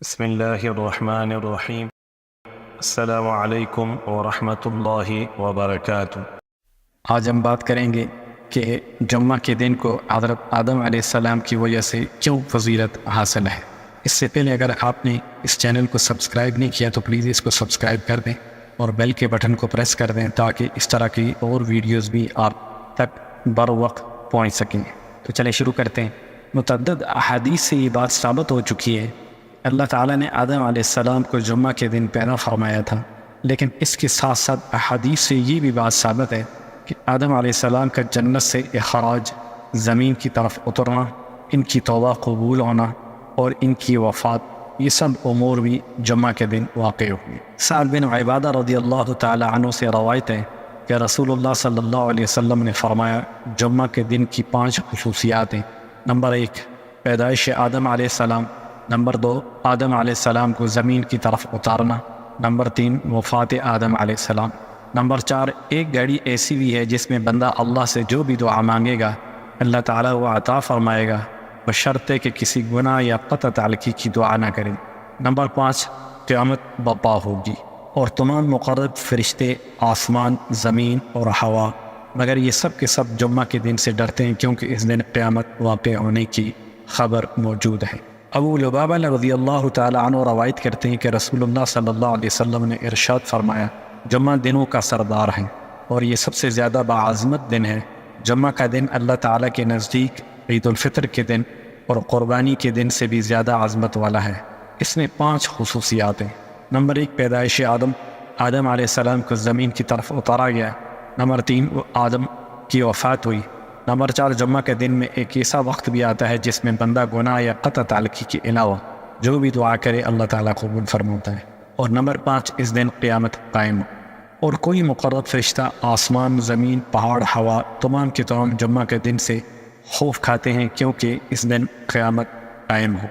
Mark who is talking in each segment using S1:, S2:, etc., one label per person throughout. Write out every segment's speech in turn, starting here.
S1: بسم اللہ الرحمن الرحیم۔ السلام علیکم ورحمۃ اللہ وبرکاتہ۔
S2: آج ہم بات کریں گے کہ جمعہ کے دن کو حضرت آدم علیہ السلام کی وجہ سے کیوں فضیلت حاصل ہے۔ اس سے پہلے اگر آپ نے اس چینل کو سبسکرائب نہیں کیا تو پلیز اس کو سبسکرائب کر دیں اور بیل کے بٹن کو پریس کر دیں تاکہ اس طرح کی اور ویڈیوز بھی آپ تک بر وقت پہنچ سکیں۔ تو چلیں شروع کرتے ہیں۔ متعدد احادیث سے یہ بات ثابت ہو چکی ہے، اللہ تعالیٰ نے آدم علیہ السلام کو جمعہ کے دن پیدا فرمایا تھا، لیکن اس کے ساتھ ساتھ احادیث سے یہ بھی بات ثابت ہے کہ آدم علیہ السلام کا جنت سے اخراج، زمین کی طرف اترنا، ان کی توبہ قبول ہونا اور ان کی وفات، یہ سب امور بھی جمعہ کے دن واقع ہوئے۔ سعد بن عبادہ رضی اللہ تعالی عنہ سے روایت ہے کہ رسول اللہ صلی اللہ علیہ وسلم نے فرمایا، جمعہ کے دن کی 5 خصوصیات ہیں۔ نمبر 1، پیدائش آدم علیہ السلام۔ نمبر 2، آدم علیہ السلام کو زمین کی طرف اتارنا۔ نمبر 3، وفات آدم علیہ السلام۔ نمبر 4، ایک گھڑی ایسی بھی ہے جس میں بندہ اللہ سے جو بھی دعا مانگے گا اللہ تعالیٰ وہ عطا فرمائے گا، بشرطے کہ کسی گناہ یا قطع تعلقی کی دعا نہ کرے۔ نمبر 5، قیامت برپا ہوگی اور تمام مقرب فرشتے، آسمان، زمین اور ہوا، مگر یہ سب کے سب جمعہ کے دن سے ڈرتے ہیں کیونکہ اس دن قیامت واقع ہونے کی خبر موجود ہے۔ ابو لبابہ رضی اللہ تعالیٰ عنہ روایت کرتے ہیں کہ رسول اللہ صلی اللہ علیہ وسلم نے ارشاد فرمایا، جمعہ دنوں کا سردار ہے اور یہ سب سے زیادہ باعظمت دن ہے۔ جمعہ کا دن اللہ تعالیٰ کے نزدیک عید الفطر کے دن اور قربانی کے دن سے بھی زیادہ عظمت والا ہے۔ اس میں 5 خصوصیات ہیں۔ نمبر 1، پیدائش آدم علیہ السلام کو زمین کی طرف اتارا گیا۔ نمبر 3، آدم کی وفات ہوئی۔ نمبر 4، جمعہ کے دن میں ایک ایسا وقت بھی آتا ہے جس میں بندہ گناہ یا قطع تعلقی کے علاوہ جو بھی دعا کرے اللہ تعالیٰ قبول فرماتا ہے۔ اور نمبر 5، اس دن قیامت قائم ہو اور کوئی مقرب فرشتہ، آسمان، زمین، پہاڑ، ہوا، تمام کے تمام جمعہ کے دن سے خوف کھاتے ہیں کیونکہ اس دن قیامت قائم ہو۔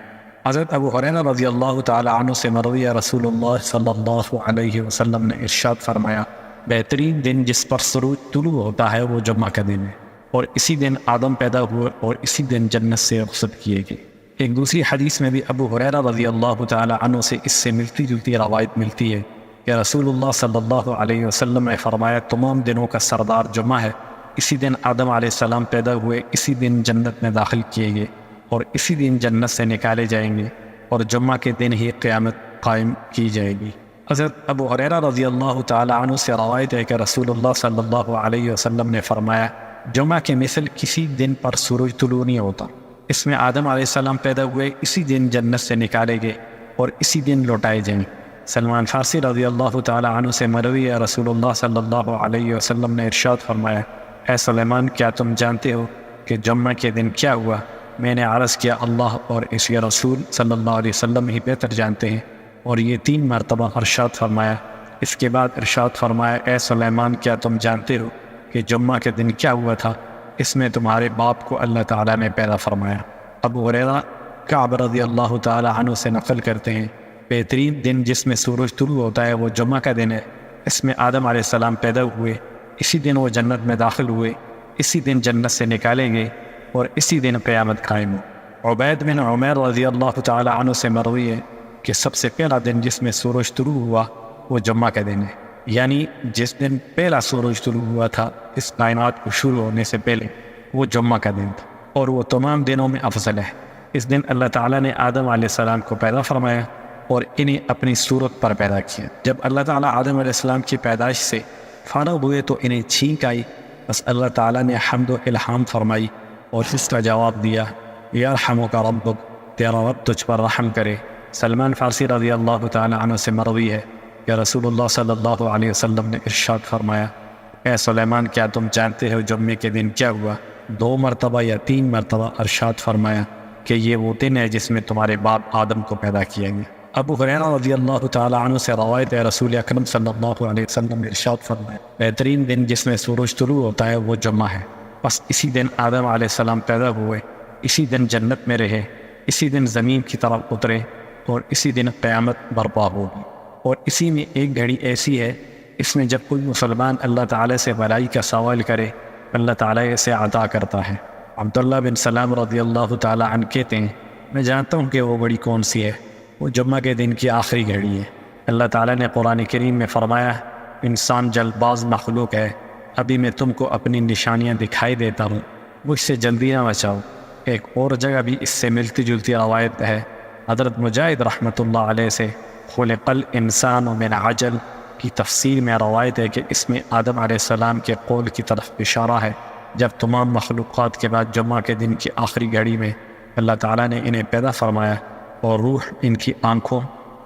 S2: حضرت ابو ہریرہ رضی اللہ تعالی عنہ سے مروی ہے، رسول اللہ صلی اللہ علیہ وسلم نے ارشاد فرمایا، بہترین دن جس پر سورج طلوع ہوتا ہے وہ جمعہ کا دن ہے، اور اسی دن آدم پیدا ہوئے اور اسی دن جنت سے رخصت کیے گئے۔ ایک دوسری حدیث میں بھی ابو ہریرہ رضی اللہ تعالی عنہ سے اس سے ملتی جلتی روایت ملتی ہے کہ رسول اللہ صلی اللہ علیہ وسلم نے فرمایا، تمام دنوں کا سردار جمعہ ہے، اسی دن آدم علیہ السلام پیدا ہوئے، اسی دن جنت میں داخل کیے گئے اور اسی دن جنت سے نکالے جائیں گے اور جمعہ کے دن ہی قیامت قائم کی جائے گی۔ حضرت ابو ہریرہ رضی اللہ تعالی عنہ سے روایت ہے کہ رسول اللہ صلی اللہ علیہ وسلم نے فرمایا، جمعہ کے مثل کسی دن پر سورج طلوع نہیں ہوتا، اس میں آدم علیہ السلام پیدا ہوئے، اسی دن جنت سے نکالے گئے اور اسی دن لوٹائے جائیں۔ سلمان فارسی رضی اللہ تعالی عنہ سے مروی ہے، رسول اللہ صلی اللہ علیہ وسلم نے ارشاد فرمایا، اے سلیمان، کیا تم جانتے ہو کہ جمعہ کے دن کیا ہوا؟ میں نے عرض کیا، اللہ اور اس کے رسول صلی اللہ علیہ وسلم ہی بہتر جانتے ہیں، اور یہ 3 مرتبہ ارشاد فرمایا۔ اس کے بعد ارشاد فرمایا، اے سلیمان، کیا تم جانتے ہو کہ جمعہ کے دن کیا ہوا تھا؟ اس میں تمہارے باپ کو اللہ تعالیٰ نے پیدا فرمایا۔ ابو ہریرہ کعب رضی اللہ تعالیٰ عنہ سے نقل کرتے ہیں، بہترین دن جس میں سورج طلوع ہوتا ہے وہ جمعہ کا دن ہے، اس میں آدم علیہ السلام پیدا ہوئے، اسی دن وہ جنت میں داخل ہوئے، اسی دن جنت سے نکالے گئے اور اسی دن قیامت قائم ہو۔ عبید بن عمیر رضی اللہ تعالیٰ عنہ سے مروی ہے کہ سب سے پہلا دن جس میں سورج طلوع ہوا وہ جمعہ کا دن ہے، یعنی جس دن پہلا سورج طلوع ہوا تھا اس کائنات کو شروع ہونے سے پہلے وہ جمعہ کا دن تھا، اور وہ تمام دنوں میں افضل ہے۔ اس دن اللہ تعالیٰ نے آدم علیہ السلام کو پیدا فرمایا اور انہیں اپنی صورت پر پیدا کیا۔ جب اللہ تعالیٰ آدم علیہ السلام کی پیدائش سے فارغ ہوئے تو انہیں چھینک آئی، بس اللہ تعالیٰ نے حمد و الہام فرمائی اور اس کا جواب دیا، یرحمک ربک، تیرا رب تجھ پر رحم کرے۔ سلمان فارسی رضی اللہ تعالیٰ عنہ سے مروی ہے کہ رسول اللہ صلی اللہ علیہ وسلم نے ارشاد فرمایا، اے سلیمان، کیا تم جانتے ہو جمعے کے دن کیا ہوا؟ 2 مرتبہ یا 3 مرتبہ ارشاد فرمایا کہ یہ وہ دن ہے جس میں تمہارے باپ آدم کو پیدا کیا گیا۔ ابو ہریرہ رضی اللہ تعالیٰ عنہ سے روایت ہے، رسول اکرم صلی اللہ علیہ وسلم نے ارشاد فرمایا، بہترین دن جس میں سورج طلوع ہوتا ہے وہ جمعہ ہے، بس اسی دن آدم علیہ السلام پیدا ہوئے، اسی دن جنت میں رہے، اسی دن زمین کی طرف اترے اور اسی دن قیامت برپا ہوگی۔ اور اسی میں ایک گھڑی ایسی ہے، اس میں جب کوئی مسلمان اللہ تعالیٰ سے بھلائی کا سوال کرے اللہ تعالیٰ اسے عطا کرتا ہے۔ عبداللہ بن سلام رضی اللہ تعالیٰ عنہ کہتے ہیں، میں جانتا ہوں کہ وہ گھڑی کون سی ہے، وہ جمعہ کے دن کی آخری گھڑی ہے۔ اللہ تعالیٰ نے قرآن کریم میں فرمایا انسان جلد باز مخلوق ہے، ابھی میں تم کو اپنی نشانیاں دکھائی دیتا ہوں، مجھ سے جلدی نہ بچاؤ۔ ایک اور جگہ بھی اس سے ملتی جلتی روایت ہے، حضرت مجاہد رحمۃ اللہ علیہ سے خلق الانسان من عجل کی تفسیر میں روایت ہے کہ اس میں آدم علیہ السلام کے قول کی طرف اشارہ ہے، جب تمام مخلوقات کے بعد جمعہ کے دن کی آخری گھڑی میں اللہ تعالیٰ نے انہیں پیدا فرمایا اور روح ان کی آنکھوں،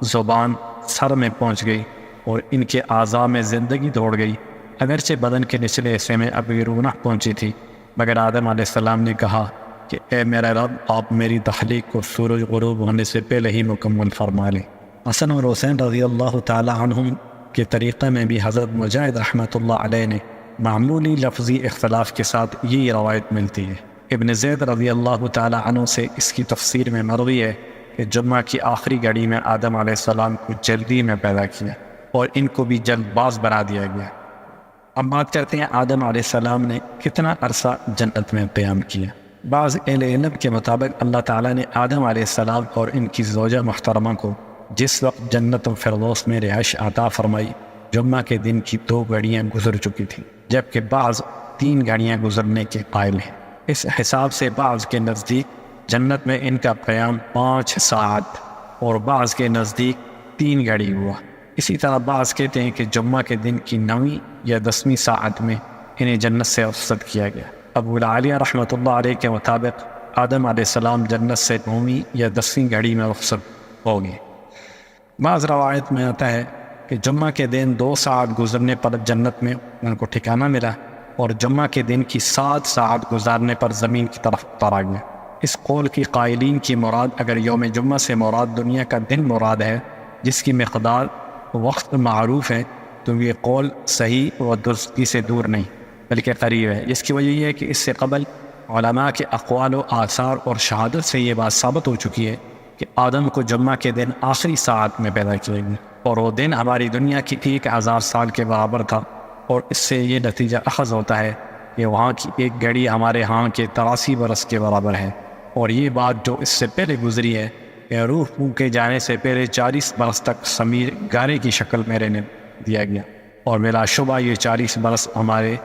S2: زبان، سر میں پہنچ گئی اور ان کے اعضاء میں زندگی دوڑ گئی۔ اگرچہ بدن کے نچلے حصے میں ابھی روح نہ پہنچی تھی، مگر آدم علیہ السلام نے کہا کہ اے میرا رب، آپ میری تخلیق کو سورج غروب ہونے سے پہلے ہی مکمل فرما لیں۔ حسن اور حسین رضی اللہ تعالی عنہم کے طریقے میں بھی حضرت مجاہد رحمۃ اللہ علیہ نے معمولی لفظی اختلاف کے ساتھ یہ روایت ملتی ہے۔ ابن زید رضی اللہ تعالی عنہ سے اس کی تفسیر میں مروی ہے کہ جمعہ کی آخری گھڑی میں آدم علیہ السلام کو جلدی میں پیدا کیا اور ان کو بھی جلد باز بنا دیا گیا۔ اب بات کرتے ہیں آدم علیہ السلام نے کتنا عرصہ جنت میں قیام کیا۔ بعض اہل علم کے مطابق اللہ تعالیٰ نے آدم علیہ السلام اور ان کی زوجہ محترمہ کو جس وقت جنت الفردوس میں رہائش عطا فرمائی، جمعہ کے دن کی 2 گھڑیاں گزر چکی تھیں، جبکہ بعض 3 گھڑیاں گزرنے کے قائل ہیں۔ اس حساب سے بعض کے نزدیک جنت میں ان کا قیام 5 ساعت اور بعض کے نزدیک 3 گھڑی ہوا۔ اسی طرح بعض کہتے ہیں کہ جمعہ کے دن کی 9ویں یا 10ویں ساعت میں انہیں جنت سے رخصت کیا گیا۔ ابو العالیہ رحمۃ اللہ علیہ کے مطابق آدم علیہ السلام جنت سے 9ویں یا 10ویں گھڑی میں رخصت ہو گئے۔ بعض روایت میں آتا ہے کہ جمعہ کے دن 2 ساعت گزرنے پر جنت میں ان کو ٹھکانہ ملا اور جمعہ کے دن کی 7 ساعت گزارنے پر زمین کی طرف اتارا گیا۔ اس قول کی قائلین کی مراد اگر یوم جمعہ سے مراد دنیا کا دن مراد ہے جس کی مقدار وقت معروف ہے، تو یہ قول صحیح و درستی سے دور نہیں بلکہ قریب ہے۔ اس کی وجہ یہ ہے کہ اس سے قبل علماء کے اقوال و آثار اور شہادت سے یہ بات ثابت ہو چکی ہے کہ آدم کو جمعہ کے دن آخری ساعت میں پیدا کیا گیا اور وہ دن ہماری دنیا کی 1000 سال کے برابر تھا، اور اس سے یہ نتیجہ اخذ ہوتا ہے کہ وہاں کی ایک گھڑی ہمارے ہاں کے 83 برس کے برابر ہے۔ اور یہ بات جو اس سے پہلے گزری ہے کہ روح پھونکے جانے سے پہلے 40 برس تک خمیر گارے کی شکل میں رہنے دیا گیا، اور بلا شبہ یہ 40 برس ہمارے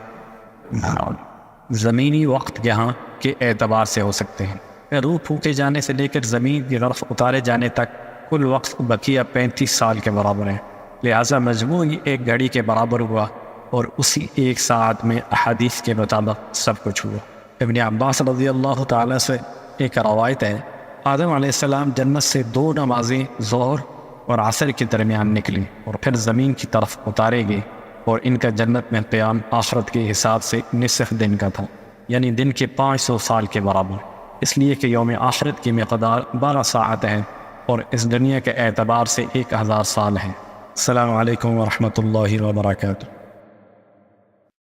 S2: زمینی وقت یہاں کے اعتبار سے ہو سکتے ہیں۔ روح پھونکے جانے سے لے کر زمین کی طرف اتارے جانے تک کل وقت بقیہ 35 سال کے برابر ہے، لہٰذا مجموعی ایک گھڑی کے برابر ہوا، اور اسی 1 ساعت میں احادیث کے مطابق سب کچھ ہوا۔ ابن عباس رضی اللہ تعالیٰ سے ایک روایت ہے، آدم علیہ السلام جنت سے 2 نمازیں ظہر اور عصر کے درمیان نکلی اور پھر زمین کی طرف اتارے گئے، اور ان کا جنت میں قیام آخرت کے حساب سے نصف دن کا تھا، یعنی دن کے 500 سال کے برابر، اس لیے کہ یوم آخرت کی مقدار 12 ساعت ہے اور اس دنیا کے اعتبار سے 1000 سال ہے۔ السلام علیکم ورحمۃ اللہ وبرکاتہ۔